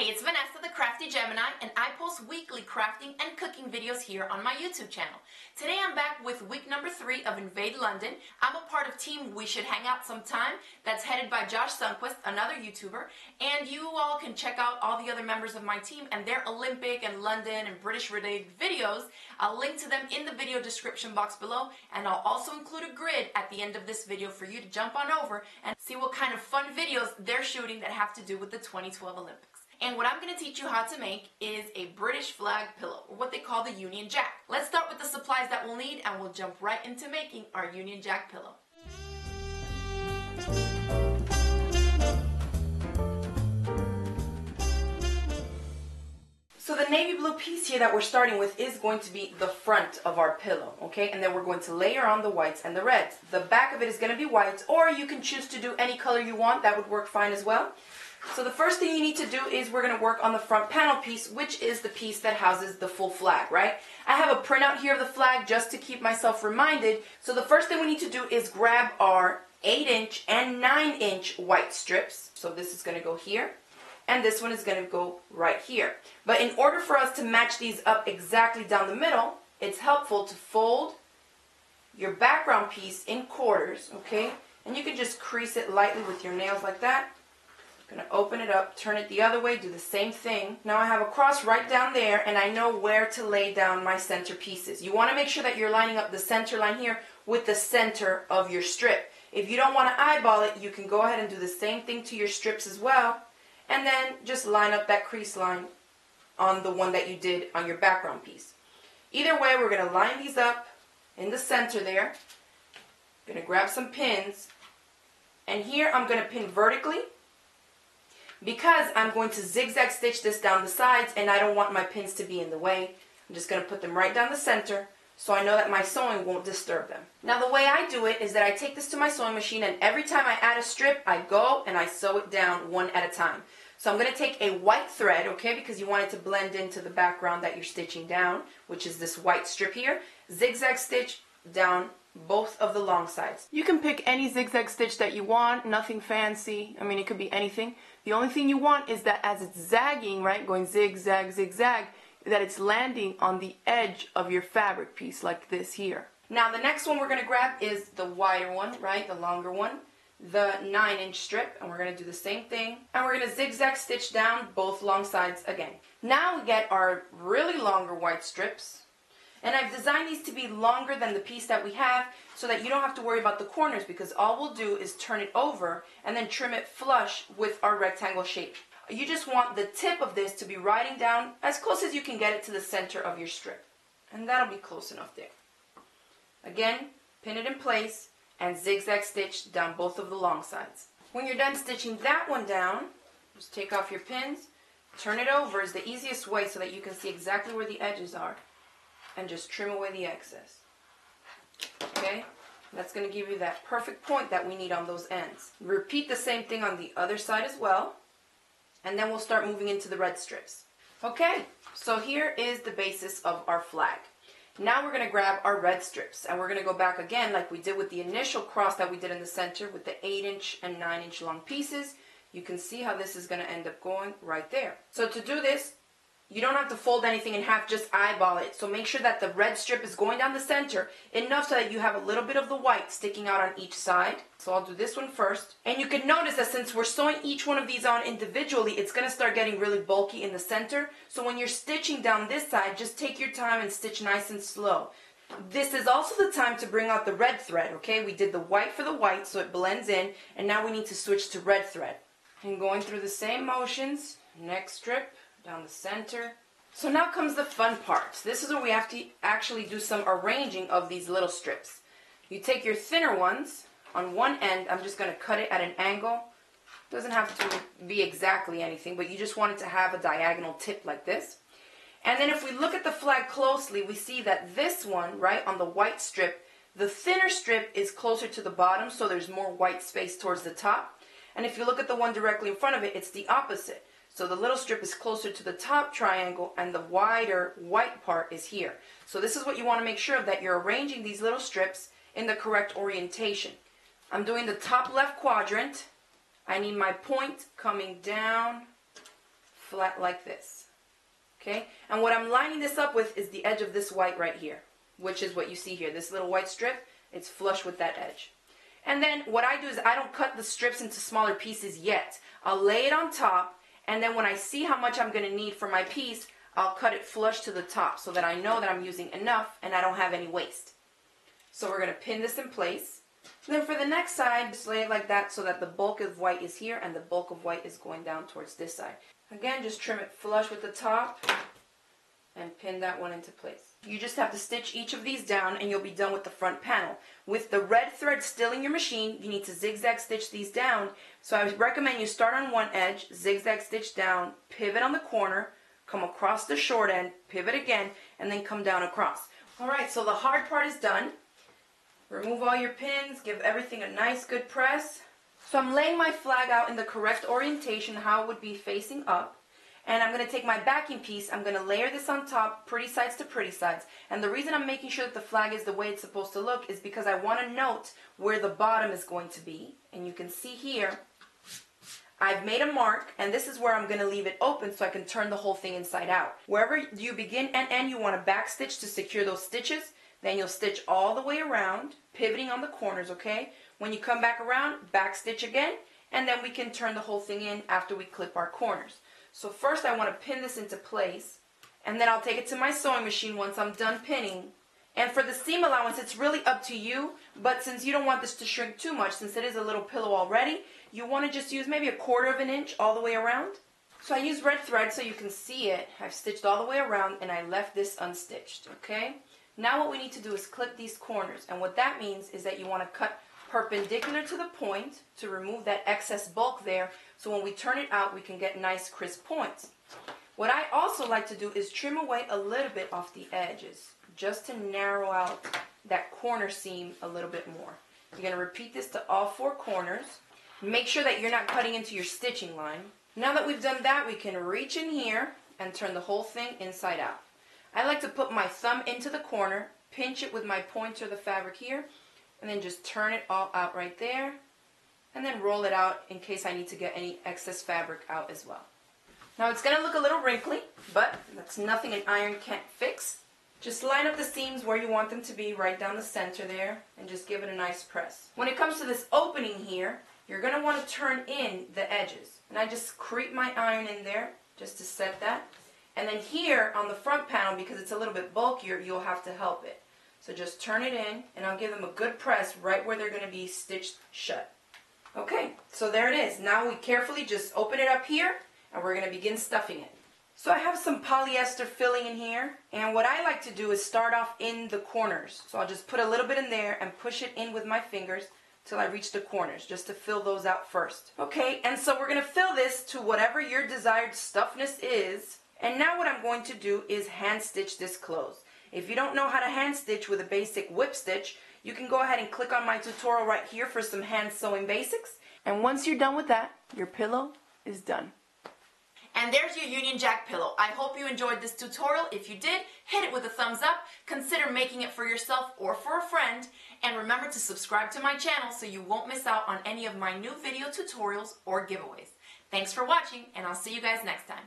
Hey, it's Vanessa, the Crafty Gemini, and I post weekly crafting and cooking videos here on my YouTube channel. Today I'm back with week number 3 of Invade London. I'm a part of Team We Should Hang Out Sometime that's headed by Josh Sundquist, another YouTuber, and you all can check out all the other members of my team and their Olympic and London and British related videos. I'll link to them in the video description box below, and I'll also include a grid at the end of this video for you to jump on over and see what kind of fun videos they're shooting that have to do with the 2012 Olympics. And what I'm going to teach you how to make is a British flag pillow, or what they call the Union Jack. Let's start with the supplies that we'll need, and we'll jump right into making our Union Jack pillow. So the navy blue piece here that we're starting with is going to be the front of our pillow, okay? And then we're going to layer on the whites and the reds. The back of it is going to be white, or you can choose to do any color you want. That would work fine as well. So the first thing you need to do is we're going to work on the front panel piece, which is the piece that houses the full flag, right? I have a printout here of the flag just to keep myself reminded. So the first thing we need to do is grab our 8-inch and 9-inch white strips. So this is going to go here, and this one is going to go right here. But in order for us to match these up exactly down the middle, it's helpful to fold your background piece in quarters, okay? And you can just crease it lightly with your nails like that. Going to open it up, turn it the other way, do the same thing. Now I have a cross right down there, and I know where to lay down my center pieces. You want to make sure that you're lining up the center line here with the center of your strip. If you don't want to eyeball it, you can go ahead and do the same thing to your strips as well, and then just line up that crease line on the one that you did on your background piece. Either way, we're going to line these up in the center there. I'm going to grab some pins, and here I'm going to pin vertically, because I'm going to zigzag stitch this down the sides and I don't want my pins to be in the way. I'm just going to put them right down the center so I know that my sewing won't disturb them. Now the way I do it is that I take this to my sewing machine, and every time I add a strip, I go and I sew it down one at a time. So I'm going to take a white thread, okay, because you want it to blend into the background that you're stitching down, which is this white strip here. Zigzag stitch down both of the long sides. You can pick any zigzag stitch that you want, nothing fancy. I mean, it could be anything. The only thing you want is that as it's zagging, right, going zigzag, zigzag, that it's landing on the edge of your fabric piece like this here. Now the next one we're going to grab is the wider one, right, the longer one, the 9-inch strip, and we're going to do the same thing, and we're going to zigzag stitch down both long sides again. Now we get our really longer white strips. And I've designed these to be longer than the piece that we have so that you don't have to worry about the corners, because all we'll do is turn it over and then trim it flush with our rectangle shape. You just want the tip of this to be riding down as close as you can get it to the center of your strip. And that'll be close enough there. Again, pin it in place and zigzag stitch down both of the long sides. When you're done stitching that one down, just take off your pins, turn it over is the easiest way so that you can see exactly where the edges are. And just trim away the excess. Okay? That's going to give you that perfect point that we need on those ends. Repeat the same thing on the other side as well. And then we'll start moving into the red strips. Okay, so here is the basis of our flag. Now we're going to grab our red strips, and we're going to go back again like we did with the initial cross that we did in the center with the 8-inch and 9-inch long pieces. You can see how this is going to end up going right there. So to do this, you don't have to fold anything in half, just eyeball it. So make sure that the red strip is going down the center enough so that you have a little bit of the white sticking out on each side. So I'll do this one first. And you can notice that since we're sewing each one of these on individually, it's going to start getting really bulky in the center. So when you're stitching down this side, just take your time and stitch nice and slow. This is also the time to bring out the red thread, okay? We did the white for the white so it blends in, and now we need to switch to red thread. And going through the same motions, next strip, down the center. So now comes the fun part. This is where we have to actually do some arranging of these little strips. You take your thinner ones. On one end, I'm just going to cut it at an angle. It doesn't have to be exactly anything, but you just want it to have a diagonal tip like this. And then if we look at the flag closely, we see that this one, right, on the white strip, the thinner strip is closer to the bottom, so there's more white space towards the top. And if you look at the one directly in front of it, it's the opposite. So the little strip is closer to the top triangle, and the wider white part is here. So this is what you want to make sure of, that you're arranging these little strips in the correct orientation. I'm doing the top left quadrant. I need my point coming down, flat like this. Okay? And what I'm lining this up with is the edge of this white right here, which is what you see here. This little white strip, it's flush with that edge. And then what I do is I don't cut the strips into smaller pieces yet. I'll lay it on top, and then when I see how much I'm going to need for my piece, I'll cut it flush to the top so that I know that I'm using enough and I don't have any waste. So we're going to pin this in place. And then for the next side, just lay it like that so that the bulk of white is here and the bulk of white is going down towards this side. Again, just trim it flush with the top and pin that one into place. You just have to stitch each of these down and you'll be done with the front panel. With the red thread still in your machine, you need to zigzag stitch these down. So I would recommend you start on one edge, zigzag stitch down, pivot on the corner, come across the short end, pivot again, and then come down across. Alright, so the hard part is done. Remove all your pins, give everything a nice good press. So I'm laying my flag out in the correct orientation, how it would be facing up. And I'm going to take my backing piece, I'm going to layer this on top, pretty sides to pretty sides. And the reason I'm making sure that the flag is the way it's supposed to look is because I want to note where the bottom is going to be. And you can see here, I've made a mark, and this is where I'm going to leave it open so I can turn the whole thing inside out. Wherever you begin and end, you want to back stitch to secure those stitches. Then you'll stitch all the way around, pivoting on the corners, okay? When you come back around, back stitch again, and then we can turn the whole thing in after we clip our corners. So first I want to pin this into place, and then I'll take it to my sewing machine once I'm done pinning. And for the seam allowance, it's really up to you, but since you don't want this to shrink too much, since it is a little pillow already, you want to just use maybe 1/4 of an inch all the way around. So I use red thread so you can see it. I've stitched all the way around and I left this unstitched, okay? Now what we need to do is clip these corners, and what that means is that you want to cut perpendicular to the point to remove that excess bulk there, so when we turn it out we can get nice crisp points. What I also like to do is trim away a little bit off the edges, just to narrow out that corner seam a little bit more. You're going to repeat this to all 4 corners. Make sure that you're not cutting into your stitching line. Now that we've done that, we can reach in here and turn the whole thing inside out. I like to put my thumb into the corner, pinch it with my pointer, the fabric here, and then just turn it all out right there, and then roll it out in case I need to get any excess fabric out as well. Now it's going to look a little wrinkly, but that's nothing an iron can't fix. Just line up the seams where you want them to be, right down the center there, and just give it a nice press. When it comes to this opening here, you're going to want to turn in the edges. And I just creep my iron in there just to set that. And then here on the front panel, because it's a little bit bulkier, you'll have to help it. So just turn it in, and I'll give them a good press right where they're going to be stitched shut. Okay, so there it is. Now we carefully just open it up here, and we're going to begin stuffing it. So I have some polyester filling in here, and what I like to do is start off in the corners. So I'll just put a little bit in there and push it in with my fingers till I reach the corners, just to fill those out first. Okay, and so we're going to fill this to whatever your desired stuffness is. And now what I'm going to do is hand stitch this close. If you don't know how to hand stitch with a basic whip stitch, you can go ahead and click on my tutorial right here for some hand sewing basics. And once you're done with that, your pillow is done. And there's your Union Jack pillow. I hope you enjoyed this tutorial. If you did, hit it with a thumbs up. Consider making it for yourself or for a friend. And remember to subscribe to my channel so you won't miss out on any of my new video tutorials or giveaways. Thanks for watching, and I'll see you guys next time.